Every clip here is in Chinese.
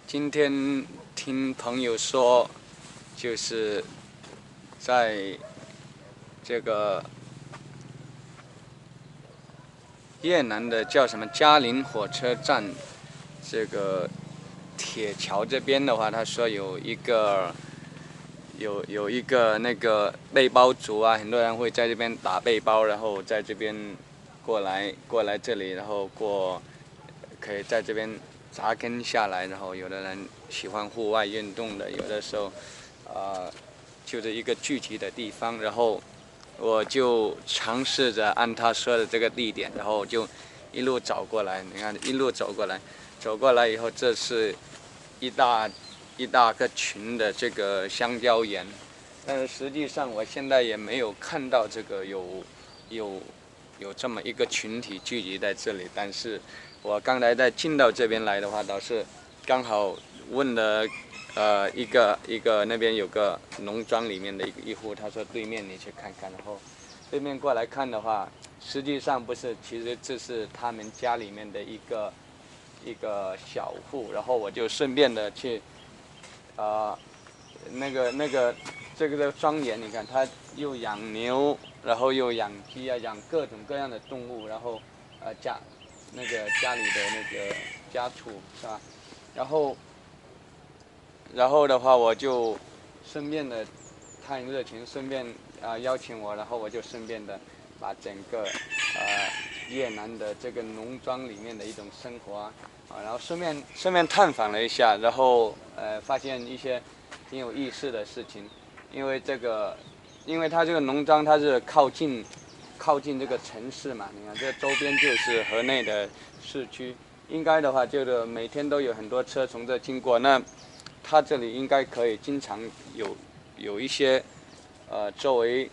今天听朋友说，就是在这个越南的叫什么嘉陵火车站，这个铁桥这边的话，他说有一个那个背包族啊，很多人会在这边打背包，然后在这边过来这里，然后可以在这边扎根下来，然后有的人喜欢户外运动的，有的时候就是一个聚集的地方，然后我就尝试着按他说的这个地点，然后就一路走过来。你看，一路走过来以后，这是一大个群的这个香蕉园，但是实际上我现在也没有看到这个有这么一个群体聚集在这里。但是我刚才在进到这边来的话，倒是刚好问了一个那边有个农庄里面的一户，他说对面你去看看，然后对面过来看的话，实际上不是，其实这是他们家里面的一个小户，然后我就顺便的去这个庄园，你看他又养牛，然后又养鸡啊，养各种各样的动物，然后家里的那个家畜是吧？然后的话，我就顺便的，他很热情，顺便邀请我，然后我就顺便的把整个越南的这个农庄里面的一种生活然后顺便探访了一下，然后发现一些挺有意思的事情，因为它这个农庄它是靠近这个城市嘛，你看这周边就是河内的市区，应该的话就是每天都有很多车从这经过，那它这里应该可以经常有一些作为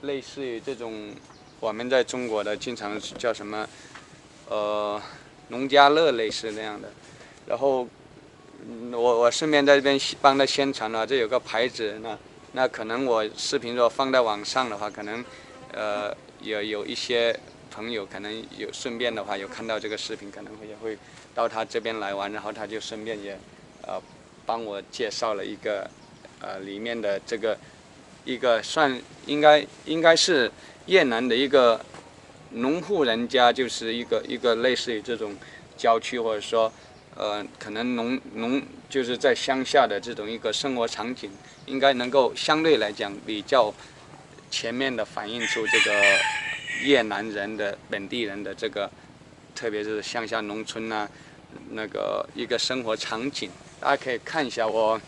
类似于这种我们在中国的经常叫什么农家乐类似那样的，然后我顺便在这边帮他宣传了，这有个牌子，那可能我视频如果放在网上的话，可能有一些朋友可能有顺便的话有看到这个视频，可能也会到他这边来玩，然后他就顺便也帮我介绍了一个里面的这个一个应该是越南的一个农户人家，就是一个类似于这种郊区，或者说可能就是在乡下的这种一个生活场景，应该能够相对来讲比较全面的反映出这个越南人的本地人的这个，特别是乡下农村那个一个生活场景。大家可以看一下，我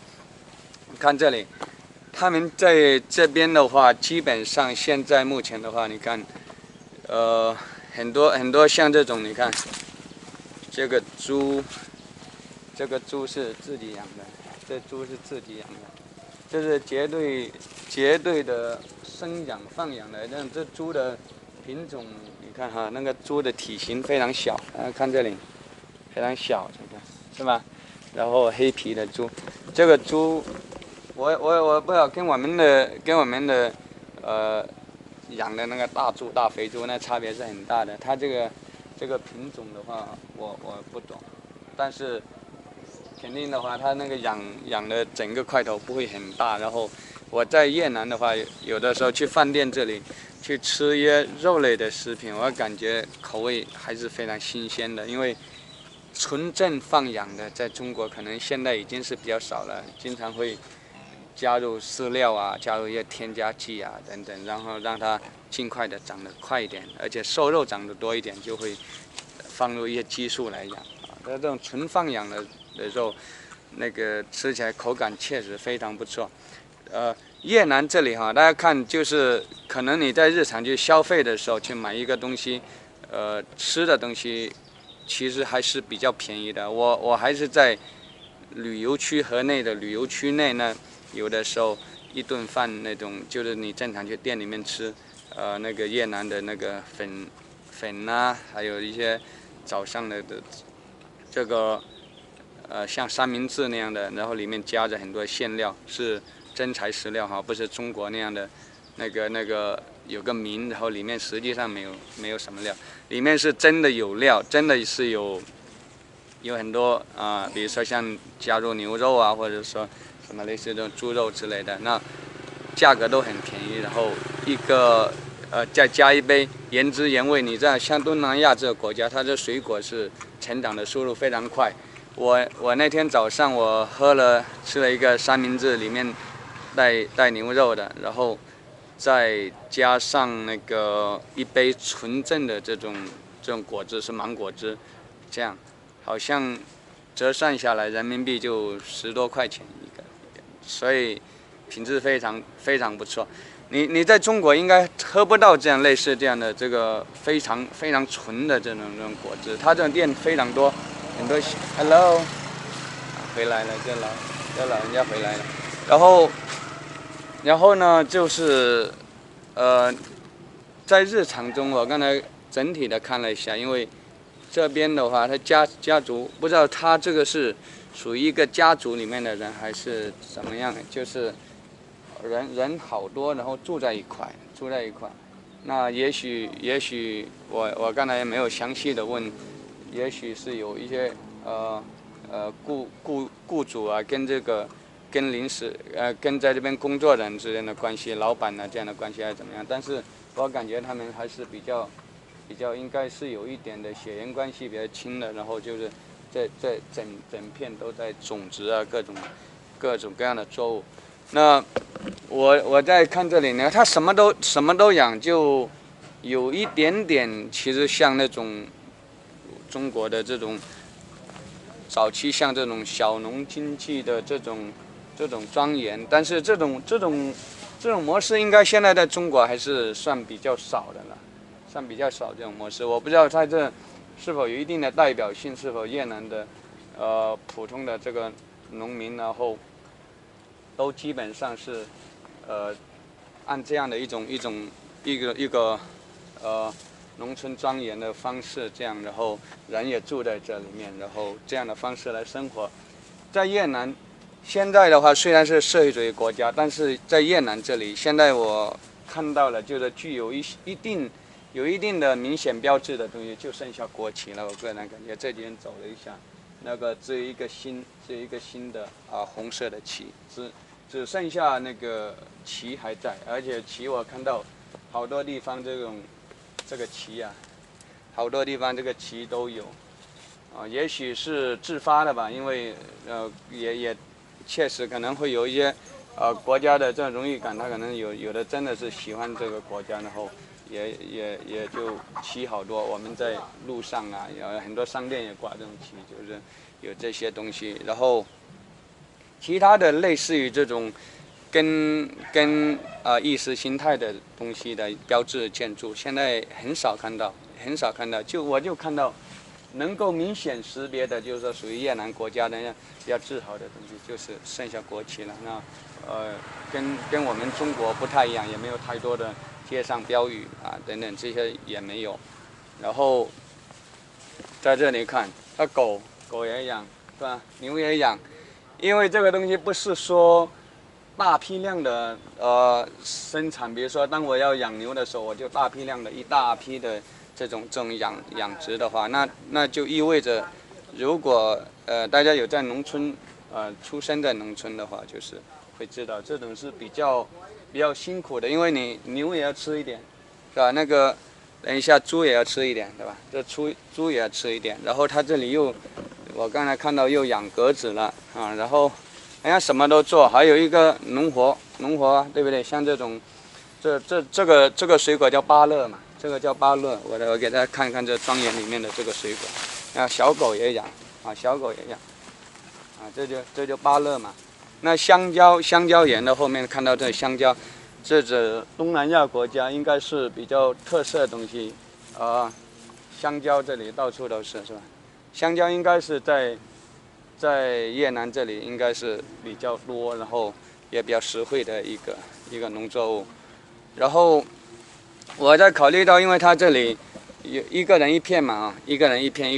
看这里，他们在这边的话，基本上现在目前的话，你看，很多像这种，你看，这个猪是自己养的，这猪是自己养的，这是绝对的生养放养的。这猪的品种，你看哈，那个猪的体型非常小，看这里，非常小，这个是吧？然后黑皮的猪，这个猪，我不知道跟我们的养的那个大猪大肥猪那差别是很大的。它这个品种的话，我不懂，但是肯定的话，它那个养的整个块头不会很大。然后我在越南的话，有的时候去饭店这里去吃一些肉类的食品，我感觉口味还是非常新鲜的，因为纯正放养的在中国可能现在已经是比较少了，经常会加入饲料啊，加入一些添加剂啊等等，然后让它尽快的长得快一点，而且瘦肉长得多一点，就会放入一些激素来养这种纯放养的肉，那个吃起来口感确实非常不错。越南这里大家看就是可能你在日常去消费的时候去买一个东西，吃的东西其实还是比较便宜的。我还是在旅游区河内的旅游区内呢，有的时候一顿饭那种就是你正常去店里面吃，那个越南的那个粉还有一些早上的这个像三明治那样的，然后里面夹着很多馅料，是真材实料哈，不是中国那样的那个有个名，然后里面实际上没有什么料，里面是真的有料，真的是有很多比如说像加入牛肉啊，或者说什么类似这种猪肉之类的，那价格都很便宜，然后一个再加一杯原汁原味。你知道，像东南亚这个国家，它的水果是成长的速度非常快。我那天早上我吃了一个三明治，里面带牛肉的，然后再加上那个一杯纯正的这种果汁，是芒果汁，这样好像折算下来人民币就10多块钱一个，所以品质非常非常不错。你在中国应该喝不到这样类似这样的这个非常非常纯的这种果汁，它这种店非常多，很多。Hello， 回来了，这老人家回来了。然后呢，就是在日常中，我刚才整体的看了一下，因为这边的话，他家族不知道他这个是属于一个家族里面的人还是怎么样，就是人好多，然后住在一块。那也许我刚才也没有详细的问，也许是有一些雇主啊跟跟在这边工作人之间的关系，老板啊这样的关系还是怎么样？但是我感觉他们还是比较应该是有一点的血缘关系比较亲的，然后就是这整片都在种植啊各种各样的作物。那我在看这里呢，他什么都养，就有一点点其实像那种中国的这种早期像这种小农经济的这种庄园，但是这种模式应该现在在中国还是算比较少的了，算比较少这种模式。我不知道在这是否有一定的代表性，是否越南的普通的这个农民，然后都基本上是按这样的一个农村庄园的方式，这样，然后人也住在这里面，然后这样的方式来生活。在越南现在的话虽然是社会主义国家，但是在越南这里现在我看到了，就是具有有一定的明显标志的东西，就剩下国旗了。我个人感觉这几天走了一下，那个只有一个新的红色的旗，只剩下那个旗还在，而且旗我看到好多地方这个旗啊，好多地方这个旗都有，也许是自发的吧，因为也确实可能会有一些国家的这种荣誉感，他可能有的真的是喜欢这个国家，然后也就旗好多。我们在路上啊，有很多商店也挂这种旗，就是有这些东西，然后。其他的类似于这种跟意识形态的东西的标志建筑，现在很少看到。我就看到能够明显识别的，就是说属于越南国家的比较自豪的东西，就是剩下国旗了。那跟我们中国不太一样，也没有太多的街上标语啊等等，这些也没有。然后在这里看，狗也养，是吧？牛也养。因为这个东西不是说大批量的生产，比如说当我要养牛的时候，我就大批量的一大批的这种养殖的话，那就意味着，如果大家有在农村出生在农村的话，就是会知道这种是比较辛苦的，因为你牛也要吃一点，是吧？那个等一下猪也要吃一点，对吧？这猪也要吃一点，然后它这里我刚才看到又养鸽子了啊，然后好像什么都做，还有一个农活，对不对？像这种，这个水果叫芭乐嘛，这个叫芭乐。我给大家看看这庄园里面的这个水果，小狗也养，这就芭乐嘛。那香蕉园的后面看到这香蕉，这东南亚国家应该是比较特色的东西，香蕉这里到处都是，是吧？香蕉应该是在越南这里应该是比较多，然后也比较实惠的一个农作物。然后我在考虑到，因为它这里有一个人一片嘛，一个人一片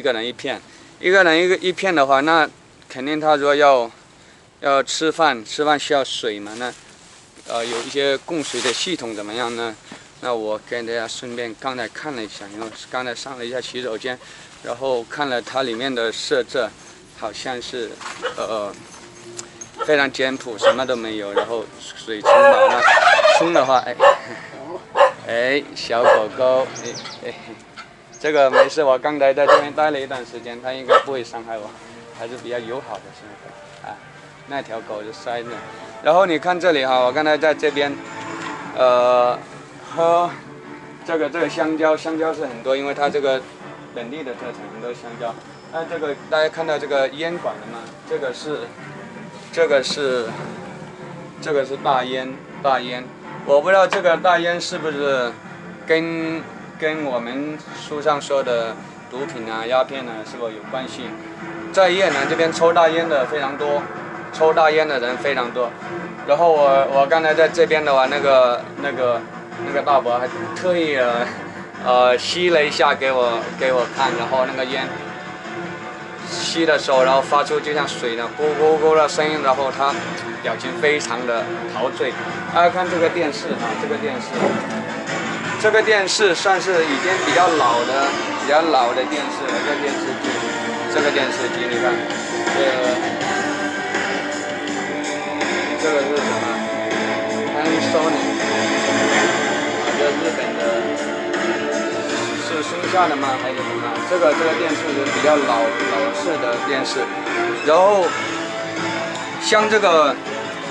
的话，那肯定他说要吃饭需要水嘛，那有一些供水的系统怎么样呢？那我跟大家顺便刚才看了一下，因为刚才上了一下洗手间，然后看了它里面的设置，好像是非常简朴，什么都没有，然后水冲饱了，冲的话，哎，小狗狗，这个没事，我刚才在这边待了一段时间，它应该不会伤害我，还是比较友好的生活啊。那条狗就塞着，然后你看这里哈，我刚才在这边，喝这个香蕉是很多，因为它这个本地的特产很多香蕉。那这个大家看到这个烟管了吗？这个是大烟，我不知道这个大烟是不是跟我们书上说的毒品啊、鸦片啊是否有关系？在越南这边抽大烟的非常多，抽大烟的人非常多。然后我刚才在这边的话，那个大伯还特意吸了一下给我看，然后那个烟吸的时候，然后发出就像水的咕咕咕的声音，然后他表情非常的陶醉。大家看这个电视啊，这个电视算是已经比较老的电视了，这个电视机你看，这个是什么 ？Panasonic 这日本的，是松下的吗？还是什么？这个电视是比较老式的电视。然后像这个，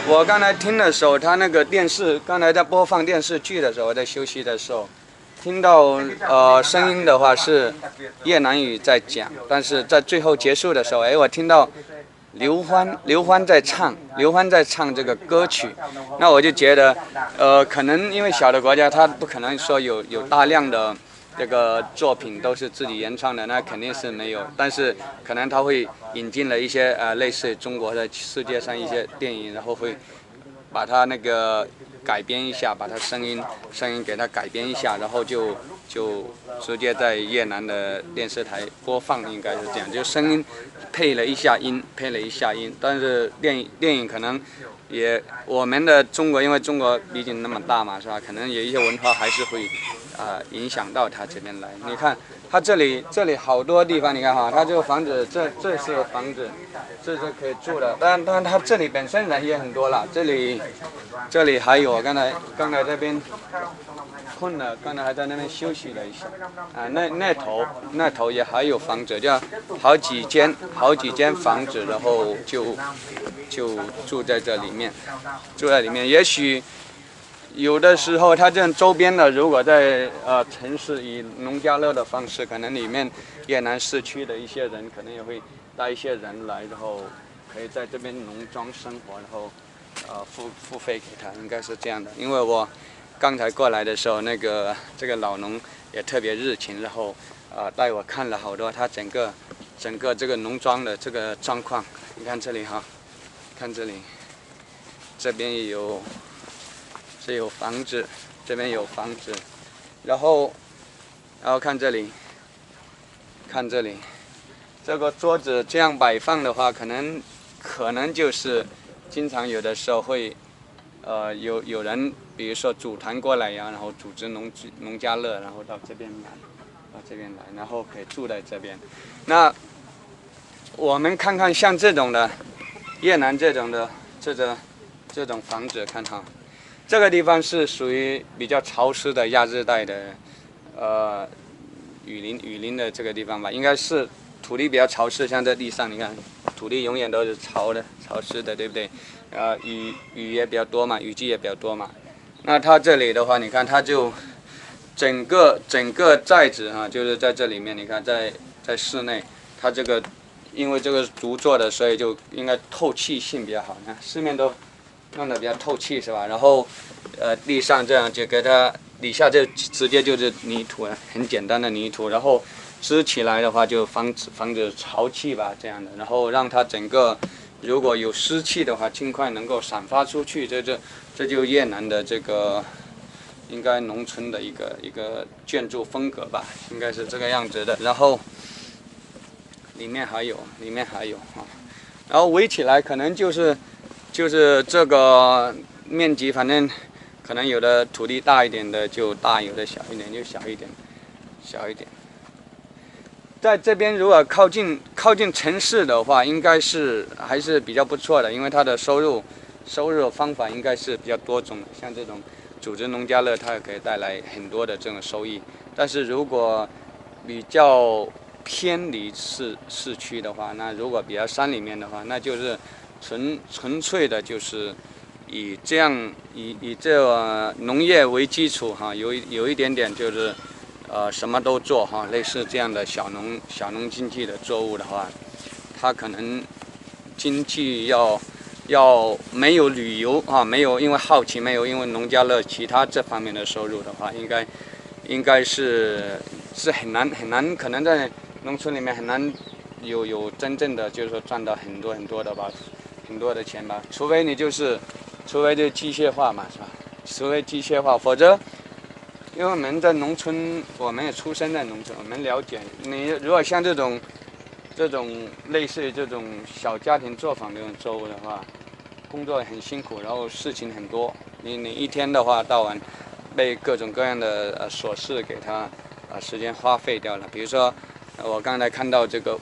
我刚才听的时候，他那个电视刚才在播放电视剧的时候，在休息的时候，听到声音的话是越南语在讲，但是在最后结束的时候，我听到刘欢在唱这个歌曲，那我就觉得，可能因为小的国家，他不可能说有大量的这个作品都是自己原创的，那肯定是没有。但是可能他会引进了一些类似中国的世界上一些电影，然后会把它那个改编一下，把它声音给它改编一下，然后就直接在越南的电视台播放，应该是这样，就声音配了一下音，但是电影可能也我们的中国，因为中国毕竟那么大嘛，是吧？可能有一些文化还是会影响到它这边来。你看它这里好多地方，你看哈，它这个房子这是房子，这是可以住的，但它这里本身人也很多了，这里还有刚才这边困了，刚才还在那边休息了一下，那头也还有房子，就好几间房子，然后就住在这里面，也许有的时候它这样周边的，如果在城市以农家乐的方式，可能里面越南市区的一些人可能也会带一些人来，然后可以在这边农庄生活，然后付费给他，应该是这样的。因为我刚才过来的时候，这个老农也特别热情，然后带我看了好多他整个这个农庄的这个状况。你看这里哈，看这里，这边也有房子，这边有房子，然后看这里，这个桌子这样摆放的话，可能就是经常有的时候会有人，比如说组团过来呀，然后组织农家乐，然后到这边来，然后可以住在这边。那我们看看像这种的越南这种房子，看哈，这个地方是属于比较潮湿的亚热带的雨林的这个地方吧，应该是土地比较潮湿，像这地上你看，土地永远都是潮湿的，对不对？雨也比较多嘛，雨季也比较多嘛。那它这里的话，你看它就整个寨子哈，就是在这里面，你看在室内，它这个因为这个竹做的，所以就应该透气性比较好。你看四面都弄得比较透气，是吧？然后地上这样就给它底下就直接就是泥土了，很简单的泥土，然后支起来的话就防止潮气吧，这样的，然后让它整个如果有湿气的话，尽快能够散发出去。这就越南的这个应该农村的一个建筑风格吧，应该是这个样子的。然后里面还有啊，然后围起来可能就是这个面积，反正可能有的土地大一点的就大，有的小一点就小一点。在这边如果靠近城市的话，应该是还是比较不错的，因为它的收入方法应该是比较多种的。像这种组织农家乐，它也可以带来很多的这种收益。但是如果比较偏离市区的话，那如果比较山里面的话，那就是纯粹的就是以这个农业为基础哈，有一点点就是什么都做哈，类似这样的小农经济的作物的话，它可能经济要没有旅游啊，没有因为好奇，没有因为农家乐其他这方面的收入的话，应该是很难，可能在农村里面很难有真正的就是说赚到很多的吧，很多的钱吧，除非就机械化嘛，是吧？除非机械化，否则。因为我们在农村，我们也出生在农村，我们了解。你如果像这种类似于这种小家庭作坊这种作物的话，工作很辛苦，然后事情很多。你一天的话到晚被各种各样的琐事给他时间花费掉了。比如说，我刚才看到这个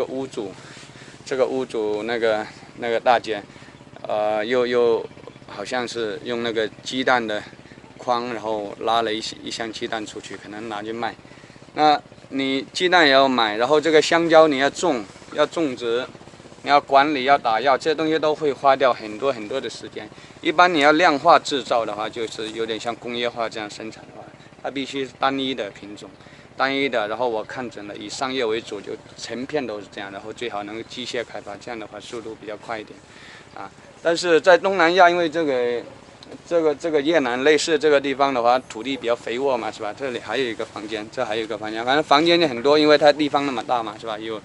屋主那个大姐，又好像是用那个鸡蛋的。然后拉了一箱鸡蛋出去，可能拿去卖。那你鸡蛋也要买，然后这个香蕉你要种植，你要管理，要打药，这些东西都会花掉很多的时间。一般你要量化制造的话，就是有点像工业化这样生产的话，它必须是单一的品种，然后我看准了以商业为主，就成片都是这样，然后最好能机械开发，这样的话速度比较快一点，啊。但是在东南亚，因为这个越南类似这个地方的话，土地比较肥沃嘛，是吧？这里还有一个房间，反正房间就很多，因为它地方那么大嘛，是吧？有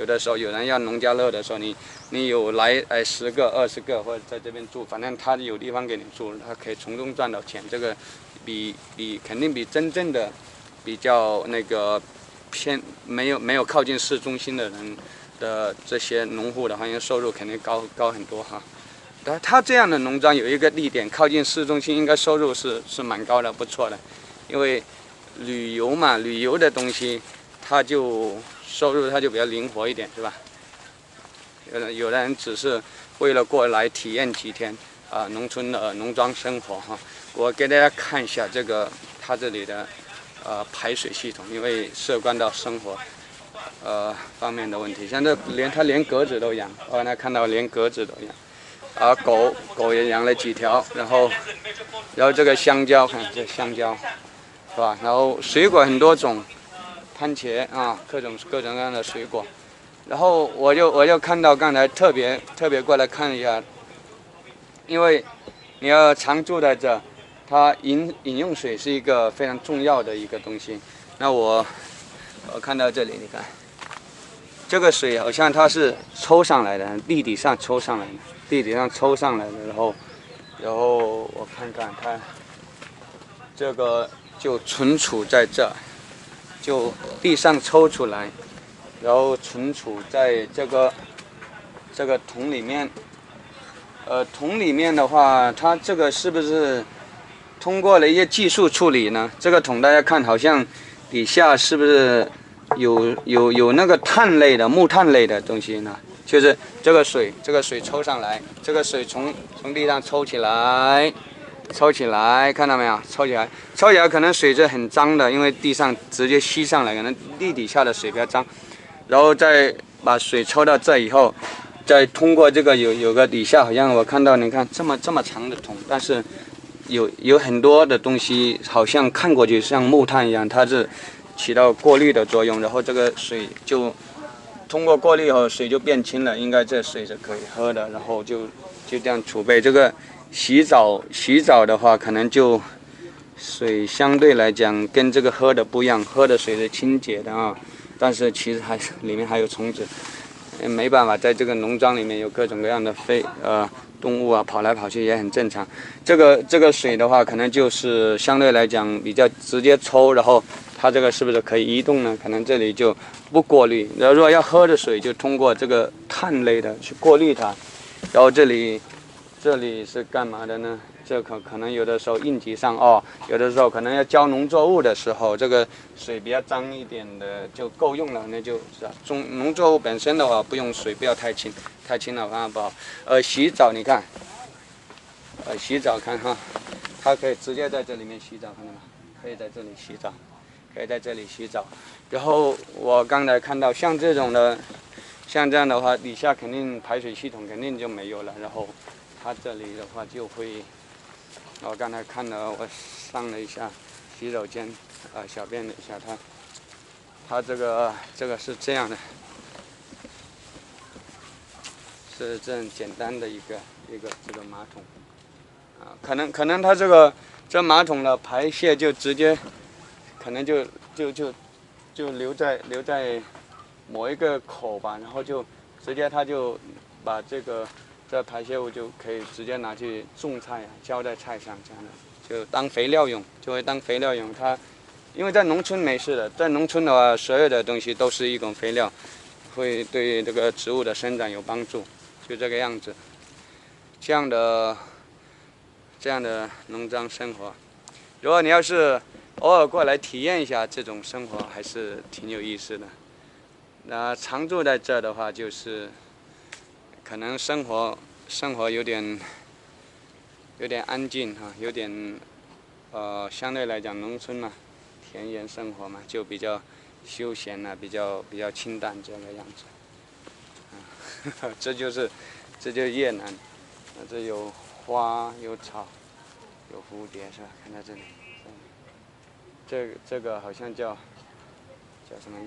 的时候有人要农家乐的时候，你有来10个、20个，或者在这边住，反正他有地方给你住，他可以从中赚到钱。这个肯定比真正的比较那个偏没有靠近市中心的人的这些农户的话，收入肯定高很多哈。他这样的农庄有一个地点靠近市中心，应该收入是蛮高的，不错的。因为旅游嘛，旅游的东西，收入就比较灵活一点，是吧？有的人只是为了过来体验几天农村的农庄生活哈。我给大家看一下它这里的排水系统，因为涉关到生活方面的问题。像他连鸽子都养，我刚才看到连鸽子都养。狗也养了几条，然后这个香蕉，看这香蕉，是吧？然后水果很多种，番茄啊，各种各样的水果。然后我就看到刚才特别过来看一下，因为你要常住在这，它饮用水是一个非常重要的一个东西。那我看到这里，你看，这个水好像它是抽上来的，地底上抽上来的。然后我看看它，这个就存储在这，就地上抽出来，然后存储在这个桶里面。桶里面的话，它这个是不是通过了一些技术处理呢？这个桶大家看，好像底下是不是有那个木炭类的东西呢？就是这个水抽上来，这个水从地上抽起来，看到没有？抽起来可能水是很脏的，因为地上直接吸上来，可能地底下的水比较脏，然后再把水抽到这以后，再通过这个有个底下好像我看到，你看这么长的桶，但是有很多的东西好像看过去像木炭一样，它是起到过滤的作用，然后这个水就。通过过滤以后，水就变清了，应该这水是可以喝的，然后就这样储备。这个洗澡的话，可能就水相对来讲跟这个喝的不一样，喝的水是清洁的啊，但是其实里面还有虫子，没办法，在这个农庄里面有各种各样的动物啊，跑来跑去也很正常。这个水的话，可能就是相对来讲比较直接抽，然后它这个是不是可以移动呢？可能这里就不过滤。然后如果要喝的水，就通过这个碳类的去过滤它。然后这里是干嘛的呢？这可能有的时候应急上有的时候可能要浇农作物的时候，这个水比较脏一点的就够用了，那就是农作物本身的话，不用水不要太清，太清了反而不好。洗澡你看，洗澡看哈，它可以直接在这里面洗澡，看到吗？可以在这里洗澡，可以在这里洗澡。然后我刚才看到像这样的话，底下肯定排水系统肯定就没有了，然后它这里的话就会。我刚才看了，我上了一下洗手间，小便了一下，它这个是这样的，是这样简单的一个这个马桶，可能它这马桶的排泄就直接，可能就留在某一个口吧，然后就直接它就把这排泄物就可以直接拿去种菜浇在菜上，这样的就当肥料用，就会当肥料用。它因为在农村没事的，在农村的话，所有的东西都是一种肥料，会对这个植物的生长有帮助，就这个样子。这样的农庄生活，如果你要是偶尔过来体验一下这种生活，还是挺有意思的。那常住在这的话，就是可能生活有点安静哈，有点相对来讲农村嘛，田园生活嘛，就比较休闲比较清淡这个样子。这就是越南，这有花有草有蝴蝶是吧？看到这里，这个好像叫什么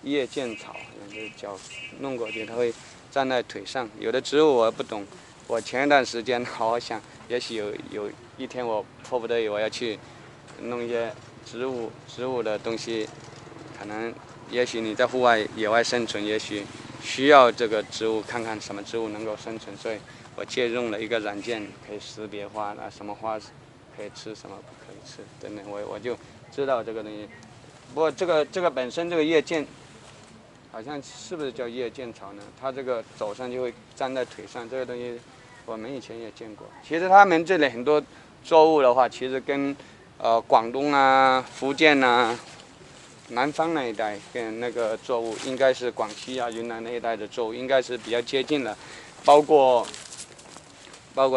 叶剑草，就是脚弄过去，它会站在腿上。有的植物我不懂，我前一段时间好好想，也许有一天我迫不得已我要去弄一些植物的东西，可能也许你在户外野外生存，也许需要这个植物，看看什么植物能够生存，所以我借用了一个软件，可以识别花什么花可以吃，什么不可以吃等等，我就知道这个东西。不过这个本身这个叶剑，好像是不是叫叶剑草呢？它这个走上就会站在腿上，这个东西我们以前也见过。其实他们这里很多作物的话，其实跟广东福建南方那一带跟那个作物，应该是广西云南那一带的作物，应该是比较接近的。包括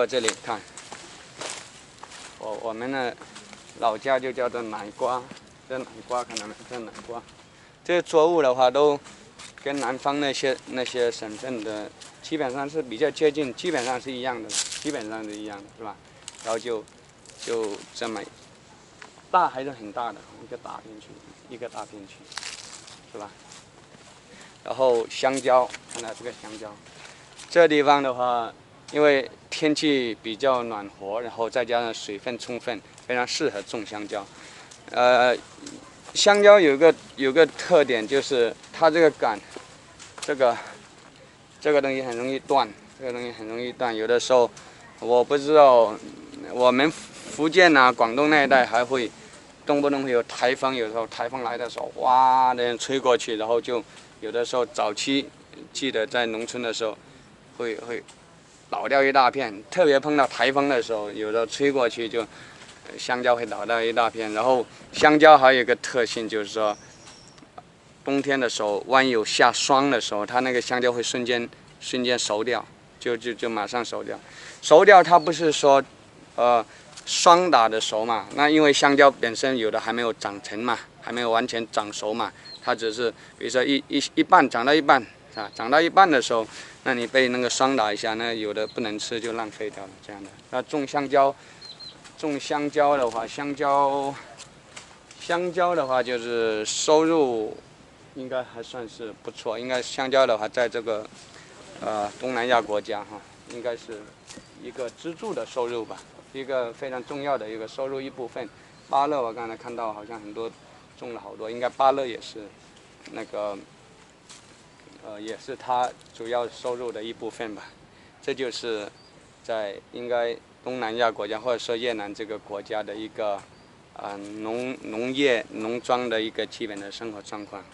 这里看，我们的老家就叫做南瓜，这南瓜看到没？这南瓜，这些作物的话都跟南方那些省份的基本上是比较接近，基本上是一样的，是吧？然后就这么大还是很大的一个大片区，是吧？然后香蕉，看到这个香蕉，这个地方的话，因为天气比较暖和，然后再加上水分充分，非常适合种香蕉。香蕉有个特点，就是它这个杆，这个东西很容易断，有的时候我不知道，我们福建广东那一带还会动不动会有台风，有时候台风来的时候，哇的吹过去，然后就有的时候早期记得在农村的时候会倒掉一大片，特别碰到台风的时候，有的吹过去就香蕉会倒掉一大片。然后香蕉还有一个特性，就是说冬天的时候，万一有下霜的时候，它那个香蕉会瞬间熟掉，就马上熟掉。熟掉它不是说霜打的熟嘛，那因为香蕉本身有的还没有长成嘛，还没有完全长熟嘛，它只是比如说一半长到一半长到一半的时候，那你被那个霜打一下，那有的不能吃就浪费掉了这样的。那种香蕉的话，香蕉的话就是收入应该还算是不错，应该香蕉的话在这个东南亚国家应该是一个支柱的收入吧，一个非常重要的一个收入一部分。芭乐我刚才看到好像很多种了好多，应该芭乐也是那个也是它主要收入的一部分吧。这就是在应该东南亚国家或者说越南这个国家的一个农业农庄的一个基本的生活状况。